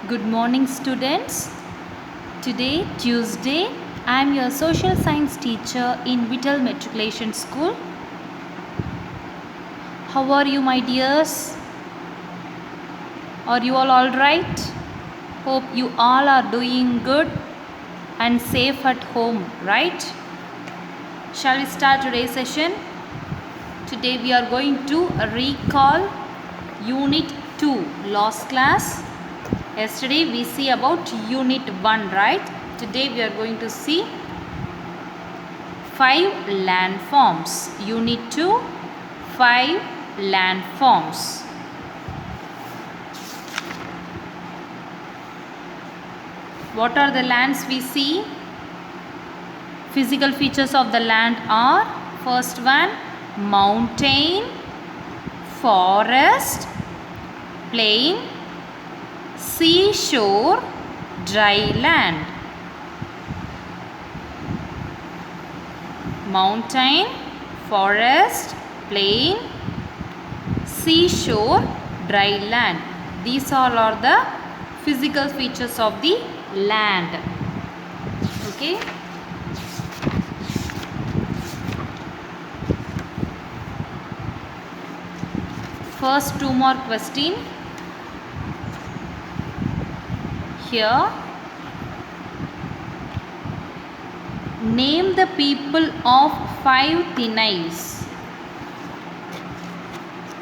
Good morning, students. Today, Tuesday, I am your social science teacher in Vittal Matriculation School. How are you, my dears? Are you all right? Hope you all are doing good and safe at home, right? Shall we start today's session? Today we are going to recall Unit 2, last class. Yesterday we see about Unit 1, right? Today we are going to see 5 landforms. Unit 2, 5 landforms. What are the lands we see? Physical features of the land are, first one, mountain, forest, plain, seashore, dry land. Mountain, forest, plain, seashore, dry land. These all are the physical features of the land. Okay. First 2 more question. Here, name the people of 5 Thinis.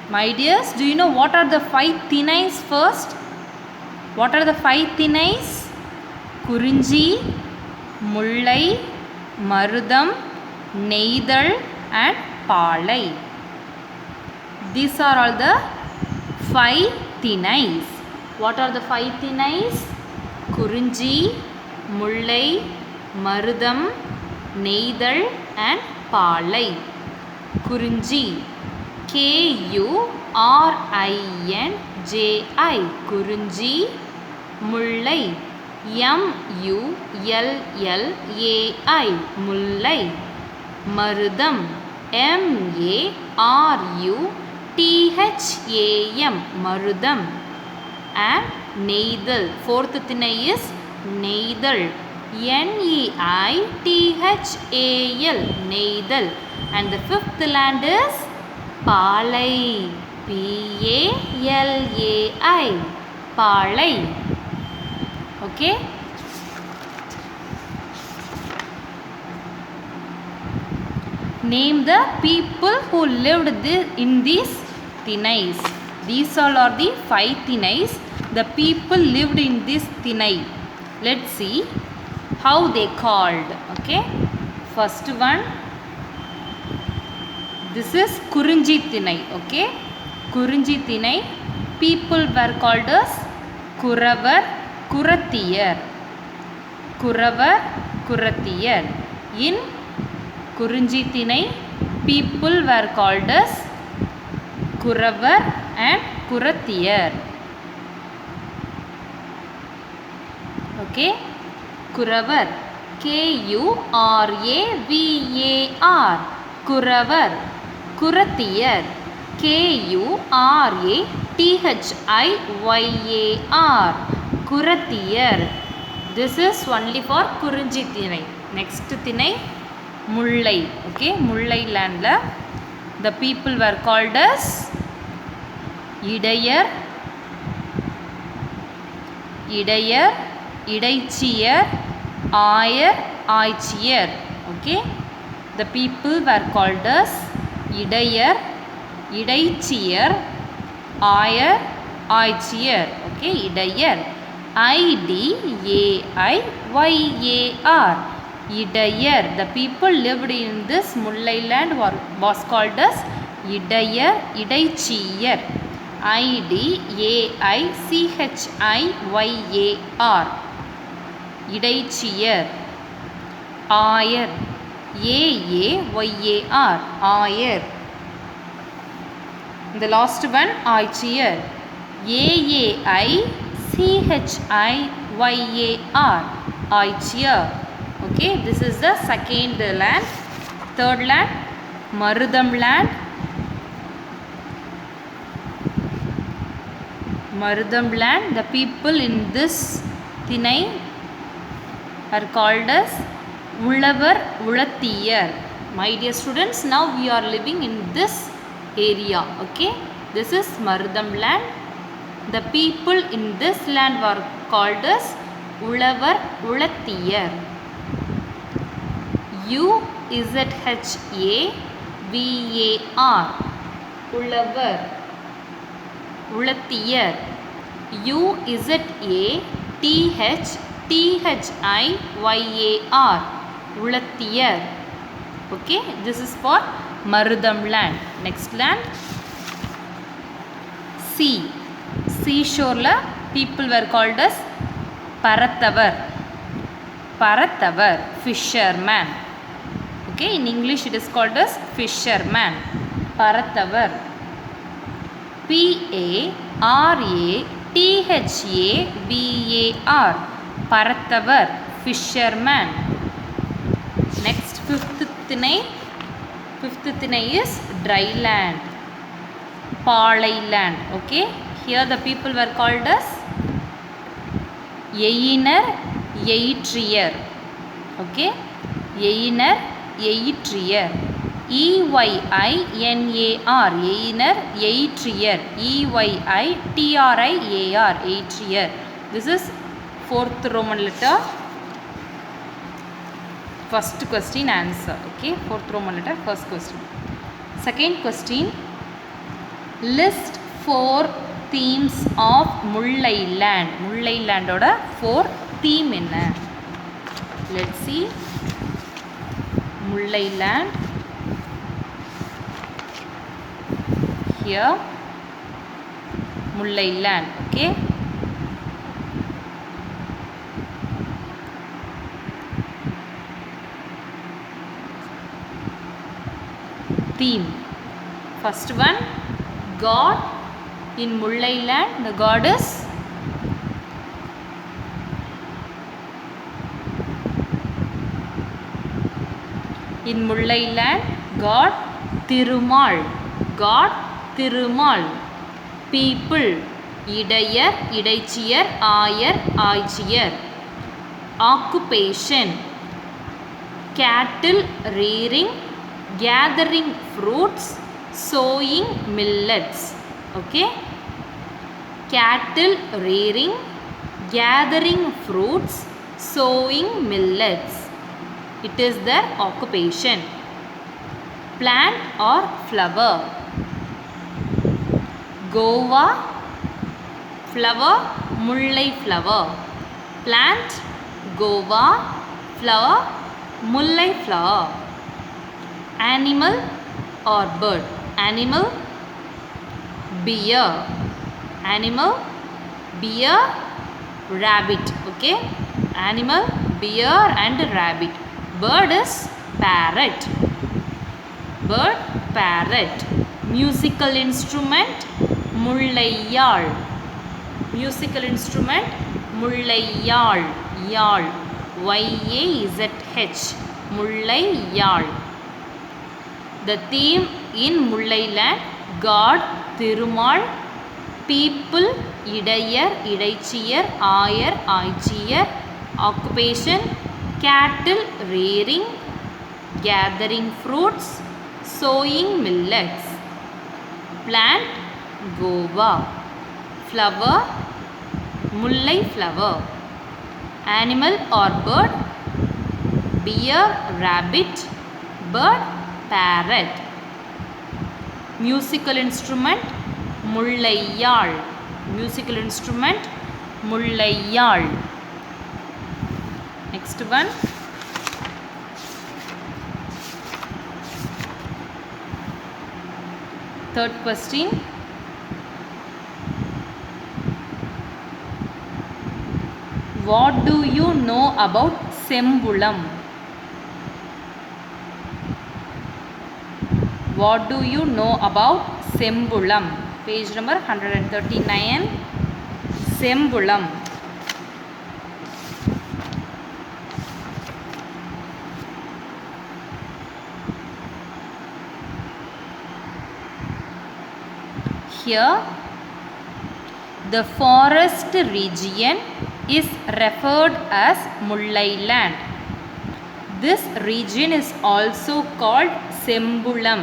My dears, do you know what are the 5 Thinis first? What are the 5 Thinis? Kurinji, Mullai, Marudam, Neidal and Palai. These are all the 5 Thinis. What are the 5 Thinis? Kurinji, Mullai, Marudam, Neidal and Palai. Kurinji, Kurinji, Kurinji. Mullai, Mullai, Mullai. Marudam, Marutham, Marudam. And Neidal, fourth Thinai is Neidal, Neithal, Neidal. And the fifth land is Palai, Palai, Palai. Okay. Name the people who lived in these Thinais. These all are the 5 Thinais. The people lived in this Thinai. Let's see how they called. Okay. First one. This is Kurinji Thinai. Okay. Kurinji Thinai. People were called as Kuravar, Kurathiyar. Kuravar, Kurathiyar. In Kurinji Thinai, people were called as Kuravar and Kurathiyar. Okay. Kuravar, Kuravar. Kuravar. Kurathiyar, Kurathyar. Kurathiyar. This is only for Kurinji Thinai. Next Thinai, Mullai. Okay, Mullai land la the people were called as Idayar, Idaichiyar, Ayar, Aichiyar. Okay, the people were called as Idayar, Idaichiyar, Ayar, Aichiyar. Okay, Idayar, Idayar. Idayar. The people lived in this Mullai land was called as Idayar, Idaichiyar. Idaichiyar. Idaichiyar. Ayar. Aayar. Ayar. The last one, Aichiyar. Aaichiyar. Aichiyar. Okay, this is the second land. Third land, Marudam land. Marudam land. The people in this Thinai are called as Ulavar Ulathiyar. My dear students, now we are living in this area. Okay, this is Marudam land. The people in this land were called as Ulavar Ulathiyar. UZHAVAR Ulavar Ulathiyar. UZATHTHIYAR Ulathiyar. Okay, this is for Marudam land. Next land, sea. Seashore la people were called as Parathavar. Parathavar, fisherman. Okay, in English it is called as fisherman. Parathavar. PARATHAVAR Parathavar, fisherman. Next, fifth Thinai is dry land, Palai land. Okay, here the people were called as Yeyinar Yeyitriyar. Okay, Yeyinar Yeyitriyar. EYINAR Yeyinar Yeyitriyar. EYITRIAR Yeyitriyar. This is fourth Roman letter. First question answer. Okay, fourth Roman letter, first question. Second question, list 4 themes of Mullai land. Mullai land oda 4 theme enna? Let's see. Mullai land. Here Mullai land. Okay, theme. First one, God. In Mullai land, the god is in Mullai land, God Thirumal. God Thirumal. People, Idayar, Idaichiyar, Ayar, Aichiyar. Occupation, cattle rearing, gathering fruits, sowing millets. Okay, cattle rearing, gathering fruits, sowing millets. It is their occupation. Plant or flower, Gova, flower, Mullai flower. Plant, Gova, flower, Mullai flower. Animal or bird, animal, bear. Animal, bear, rabbit. Okay, animal, bear and rabbit. Bird is parrot. Bird, parrot. Musical instrument, Mullaiyal. Musical instrument, Mullaiyal. Yal, YAZH, Mullaiyal. The theme in Mullai land, God Thirumal. People, Idayar, Idaichiyar, Ayar, Aichiyar. Occupation, cattle rearing, gathering fruits, sowing millets. Plant, Gova. Flower, Mullai flower. Animal or bird, bear, rabbit. Bird, parrot. Musical instrument, Mullaiyal. Musical instrument, Mullaiyal. Next one, third question. What do you know about Sembulam? What do you know about Sembulam? Page number 139. Sembulam. Here The forest region is referred as Mullai land. This region is also called Sembulam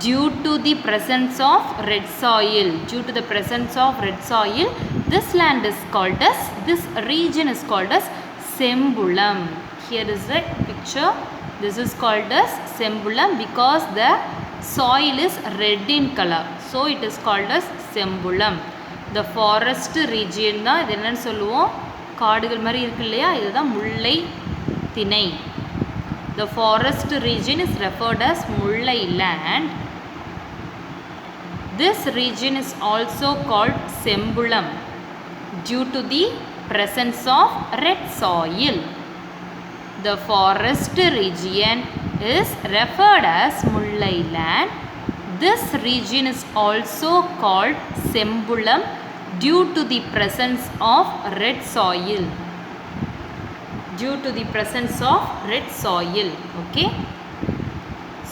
due to the presence of red soil. Due to the presence of red soil, this land is called as, this region is called as Sembulam. Here is the picture. This is called as Sembulam because the soil is red in color. So it is called as Sembulam. The forest region தான் இது என்னன்னு சொல்லுவோம், காடுகள் மாதிரி இருக்கு இல்லையா, இதுதான் முல்லை திணை. The forest region is referred as Mullai land. This region is also called Sembulam due to the presence of red soil. The forest region is referred as Mullai land. This region is also called Sembulam due to the presence of red soil. Due to the presence of red soil. Okay.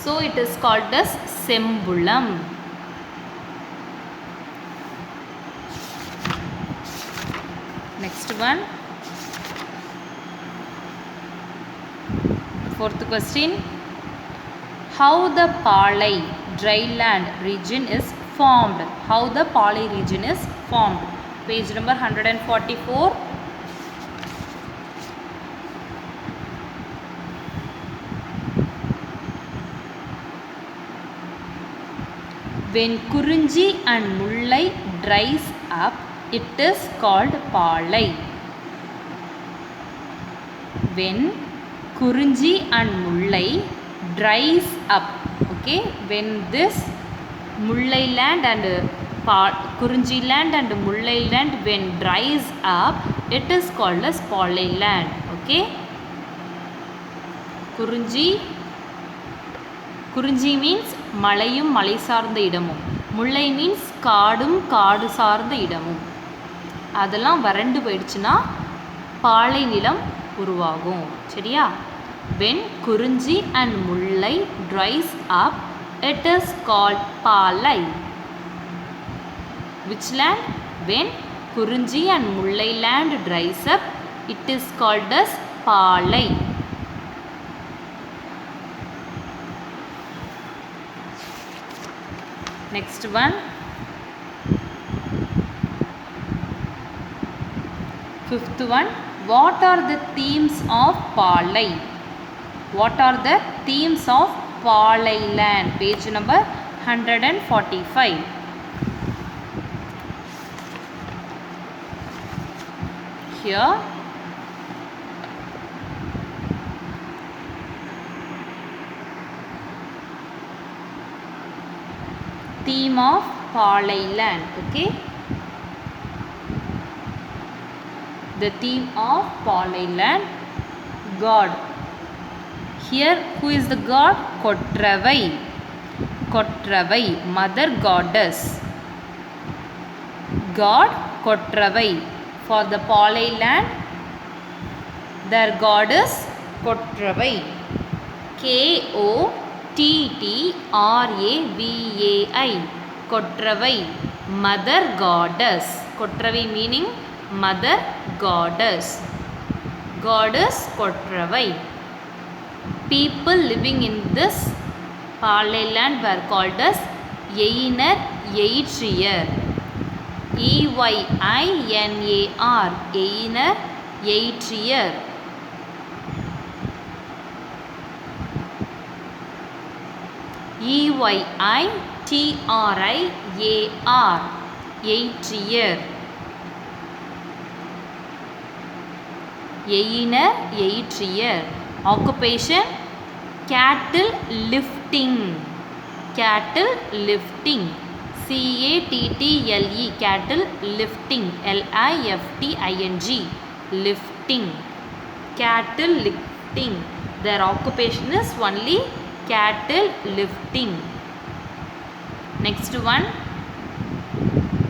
So it is called as Sembulam. Next one. Fourth question. How the Palai dryland region is formed? How the Palai region is formed? Page number 144. When Kurunji and Mullai dries up, it is called Palai. When Kurunji and Mullai dries up, okay, when this Mullai land and Kurunji land and Mullai land when dries up, it is called as Palai land. Okay. Kurunji means மலையும் மலை சார்ந்த இடமும், முல்லை means காடும் காடு சார்ந்த இடமும். அதெல்லாம் வறண்டு போயிடுச்சுன்னா பாலை நிலம் உருவாகும். சரியா? When Kurunji and Mullai dries up, it is called Palai. Which land? When Kurunji and Mullai land dries up, it is called as Palai. Next one. Fifth one. What are the themes of Palai? What are the themes of Palai land? Page number 145. Here. Theme of Palai land. Okay. The theme of Palai land. God. Here, who is the god? Kottravai. Kottravai, mother goddess. God Kottravai. For the Palai land, their god is Kottravai. Kottravai. Kottravai, mother goddess. Kottravai meaning mother goddess. Goddess Kottravai. People living in this Palai land were called as Einar Eitrier. EYINAR. Einar Eitrier. EYITRIAR. Eitrier. Einar Eitrier. Occupation? Cattle lifting. Cattle lifting. CATTLE. Cattle lifting. LIFTING. Lifting. Cattle lifting. Their occupation is only cattle lifting. Next one.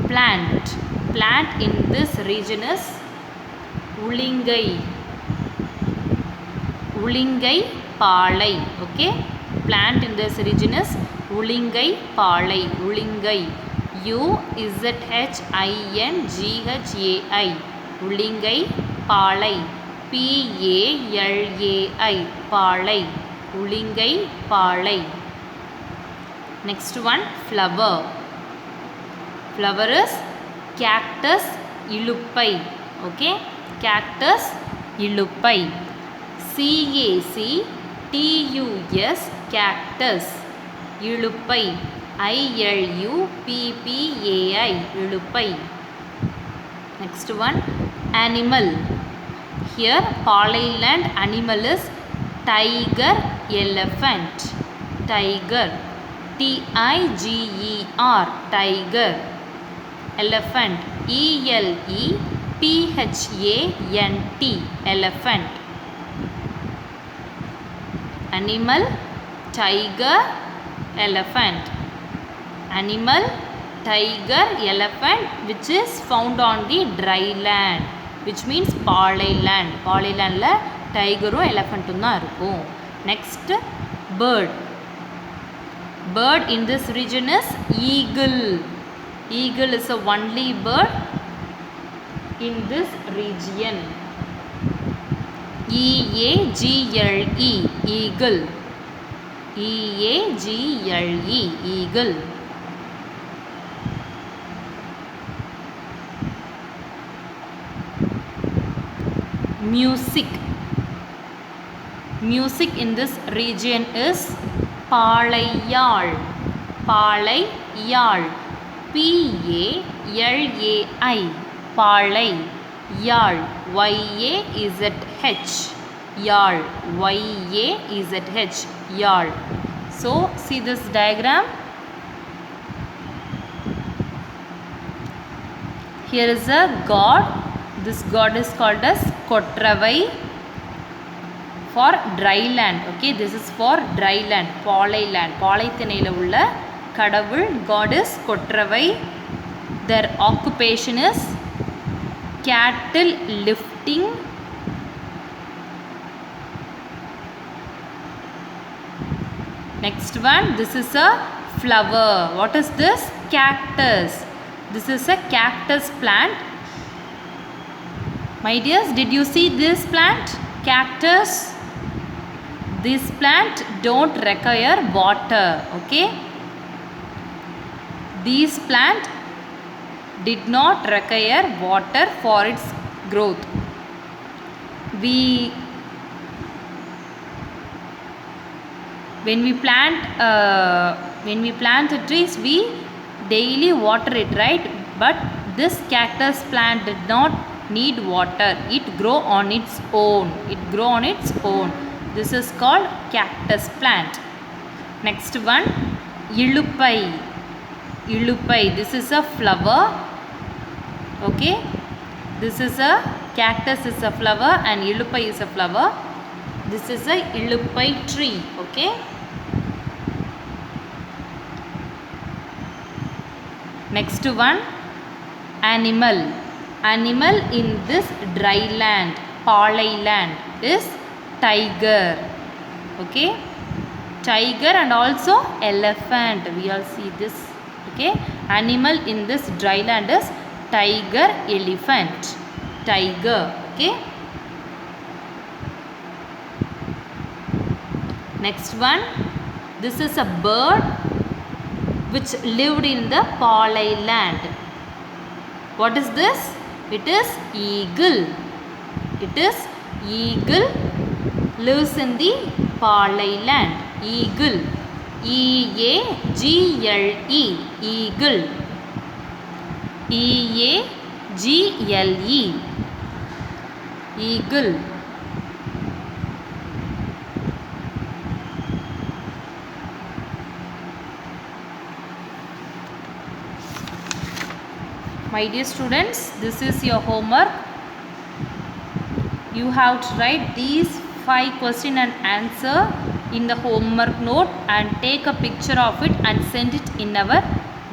Plant. Plant in this region is Ulingai. Ulingai Palai. Okay. Plant in this region is Ulingai Palai. Ulingai. UZHINGHAI உளிங்கை Palai PALAI Palai உளிங்கை Palai. Next one, flower. Flower is cactus இலுப்பை. Okay, cactus இலுப்பை. CACTUS cactus இலுப்பை. ILUPPAI இலுப்பை. Next one, animal. Here Palaland animal is tiger, elephant. Tiger, TIGER tiger. Elephant, ELEPHANT elephant. Animal, tiger, elephant. Animal, tiger, elephant which is found on the dry land, which means பாலை land. பாலை landல டைகரும் எலஃபண்ட்டும் தான் இருக்கும். Next, bird. Bird in this region is eagle. Eagle is the only bird in this region. EAGLE eagle. EAGLE eagle. Music. Music in this region is பாளையாழ். பாளையாழ். PALAI Palai. Yazh. YAZH Yazh. YAZH Yazh. So see this diagram. Here is a god. This god is called as Kottravai for dry land. Okay, this is for dry land, பாலை land. பாலைத்திணையில் உள்ள கடவுள் god is Kottravai. Their occupation is cattle lifting. Next one, this is a flower. What is this? Cactus. This is a cactus plant. My dears, did you see this plant? Cactus. This plant don't require water. Okay. This plant did not require water for its growth. When we plant trees, we daily water it, right? But this cactus plant did not need water. It grow on its own. This is called cactus plant. Next one, ilupai. This is a flower. Okay, this is a cactus is a flower and ilupai is a flower. This is a ilupai tree. Okay, next one, animal. Animal in this dry land, palai land, is tiger. Okay, tiger and also elephant. We all see this. Okay, animal in this dry land is tiger, elephant. Tiger. Okay, next one, this is a bird which lived in the palai land. What is this? It is eagle. Eagle lives in the palai land. Eagle. EAGLE eagle. EAGLE eagle. My dear students, this is your homework. You have to write these 5 question and answer in the homework note and take a picture of it and send it in our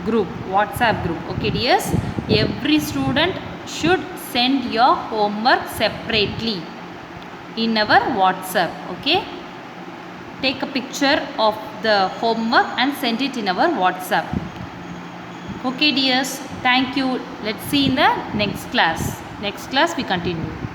group, WhatsApp group. Okay dears, every student should send your homework separately in our WhatsApp. Okay, take a picture of the homework and send it in our WhatsApp. Okay dears, thank you. Let's see in the next class. Next class we continue.